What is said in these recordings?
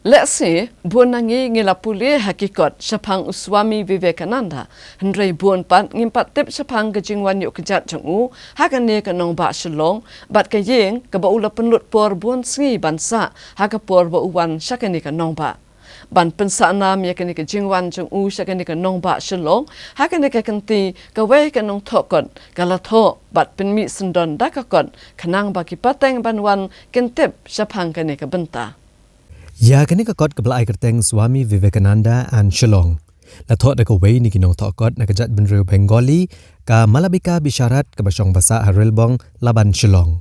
Let's say, buon nangi ngilapuli hakikat Sapang Swami Vivekananda, Hendrai buon pat ngimpat tip Sapang kejingwan yuk kejat jengu, hakane kanong ba shalong, bat kayeng kabaula penlut por buon sengi bansa, hakapor ba uwan syakane kanong ba. Ban pensana mi yakane kejingwan jengu syakane kanong ba shalong, hakane kakanti kawe kanong tokon, galato bat penmi sendon dakakon, kanang bagi pateng banwan kentip Sapang kane kabenta. Ya kini kakot kebelai kerteng Swami Vivekananda and Shillong. La thot da kawai ni kinong thokot na kajat benreu Bengali ka malabika bisyarat ke basyong basa Harilbong laban Shillong.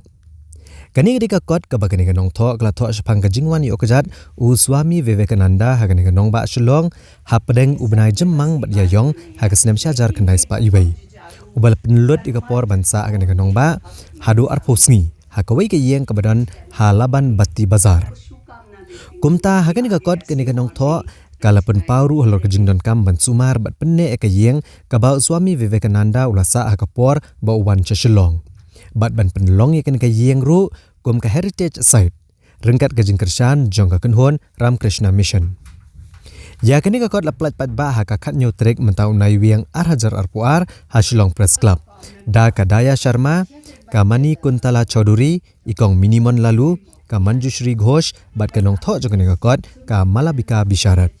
Kani kadi kakot ka bagani kanong thok la thok syapang kajingwan yu kajat u Swami Vivekananda ha kani kanong ba Shillong ha pedeng ubenai jemang bat yayong ha kesenem syajar kendai spa iwei. Ubal penelut ikapor bansa ha kani kanong ba hadu arposngi ha kawai kayeng kebadan ha laban bati bazar. Kumta hakan kakot kini kanong tho kalapun pauru halor kejingdon kam ban sumar bat penne ekayeng kabau Swami Vivekananda ulasa hakapor ba uwan Shillong. Bat ban penlong yakan kayeng ru kum ka heritage site rengkat kejing kershan jong ka kenhon Ramkrishna Mission. Ya kini kakot la plat pat ba hakakat nyu trek mentau nai wiang arhajar arpuar ha Shillong Press Club. Da Kadaya Sharma, Kamani Kuntala Chaudhuri, ikong Minimon lalu ka Manjushri Ghosh bat kanong tho jong kakot ka malabika bisyarat.